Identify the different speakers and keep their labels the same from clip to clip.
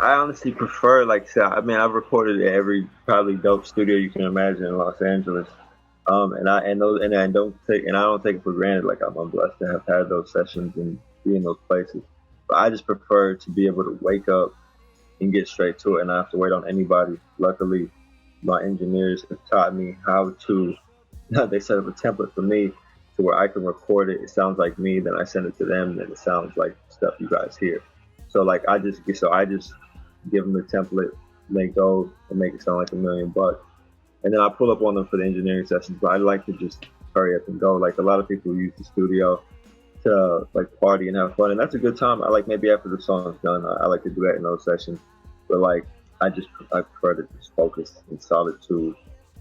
Speaker 1: I honestly prefer, like, say, I mean, I've recorded at every probably dope studio you can imagine in Los Angeles. And I don't take it for granted. Like I'm blessed to have had those sessions and be in those places. But I just prefer to be able to wake up and get straight to it and not have to wait on anybody. Luckily, my engineers have taught me how to. They set up a template for me to where I can record it. It sounds like me. Then I send it to them, and it sounds like stuff you guys hear. So like I just give them the template, they go and make it sound like $1,000,000, and then I pull up on them for the engineering sessions. But I like to just hurry up and go. Like a lot of people use the studio to like party and have fun, and that's a good time. I like maybe after the song is done, I like to do that in those sessions. But like I prefer to just focus in solitude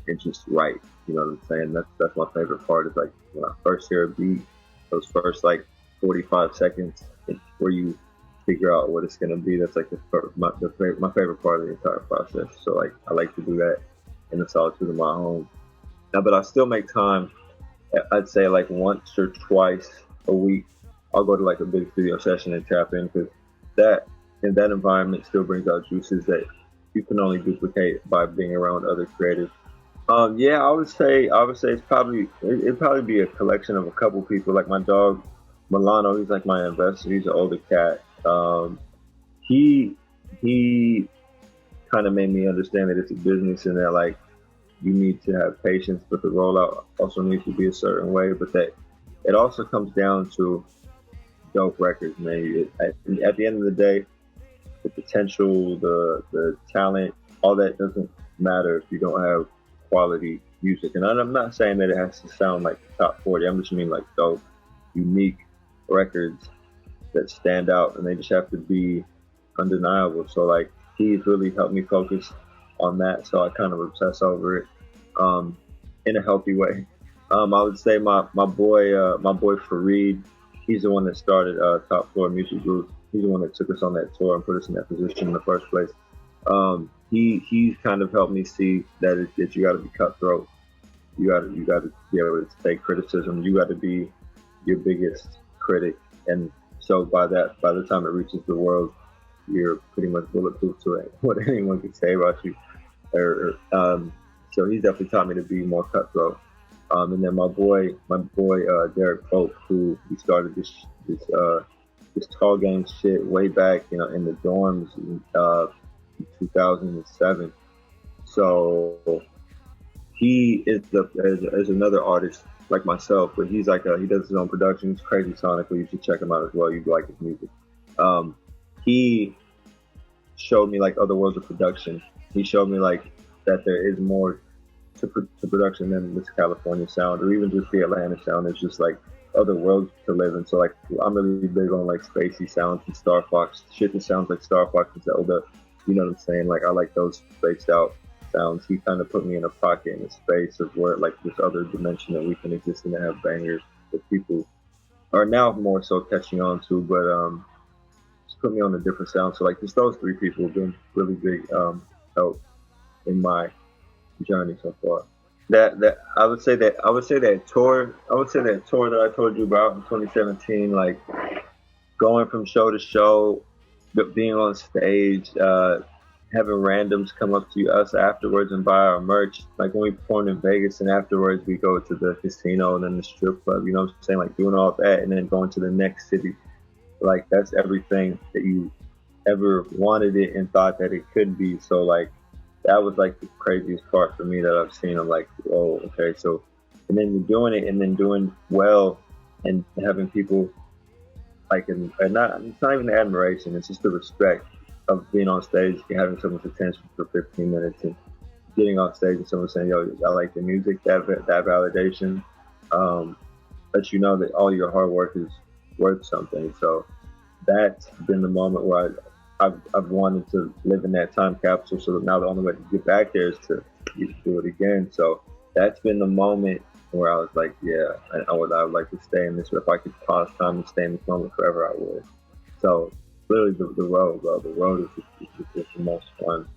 Speaker 1: and just write. You know what I'm saying? That's my favorite part. Is like when I first hear a beat, those first like 45 seconds where you figure out what it's gonna be. That's like my favorite part of the entire process. So like I like to do that in the solitude of my home. Now, but I still make time. I'd say like once or twice a week. I'll go to like a big studio session and tap in because that in that environment still brings out juices that you can only duplicate by being around other creatives. Yeah, I would say it'd probably be a collection of a couple people. Like my dog Milano, he's like my investor. He's an older cat. He he kind of made me understand that it's a business and that like you need to have patience, but the rollout also needs to be a certain way. But that it also comes down to dope records, man. At the end of the day, the potential, the talent, all that doesn't matter if you don't have quality music. And I'm not saying that it has to sound like top 40. I'm just mean like dope, unique records that stand out, and they just have to be undeniable. So like he's really helped me focus on that. So I kind of obsess over it um, in a healthy way. I would say my boy Fareed, he's the one that started Top Floor Music Group. He's the one that took us on that tour and put us in that position in the first place. He's kind of helped me see that you got to be cutthroat. You got to be able to take criticism. You got to be your biggest critic, and so by the time it reaches the world, you're pretty much bulletproof to it. What anyone can say about you. So he's definitely taught me to be more cutthroat. And then my boy Derek Pope, who he started this tall game shit way back, in the dorms in 2007. So he is another artist like myself, but he's like he does his own production. He's crazy sonically. You should check him out as well. You'd like his music. He showed me like other worlds of production. He showed me like that there is more to production than this California sound or even just the Atlanta sound. It's just like other worlds to live in. So like I'm really big on like spacey sounds and Star Fox shit that sounds like Star Fox and Zelda. You know what I'm saying? Like I like those spaced out sounds. He kind of put me in a pocket in a space of where like this other dimension that we can exist in and have bangers that people are now more so catching on to. But just put me on a different sound. So like just those three people have been really big help in my journey so far. That I would say that tour that I told you about in 2017, like going from show to show, being on stage, having randoms come up to us afterwards and buy our merch. Like when we performed in Vegas and afterwards we go to the casino and then the strip club, you know what I'm saying? Like doing all that and then going to the next city. Like that's everything that you ever wanted it and thought that it could be. So like that was like the craziest part for me that I've seen. I'm like, oh, okay. So, and then doing it and then doing well and having people like, and not, it's not even the admiration, it's just the respect of being on stage and having someone's attention for 15 minutes and getting on stage and someone saying, yo, I like the music, that validation, lets you know that all your hard work is worth something. So that's been the moment where I've wanted to live in that time capsule. So now the only way to get back there is to do it again. So that's been the moment where I was like, yeah, I would like to stay in this. If I could pause time and stay in this moment forever, I would. So literally the road, bro. The road is just the most fun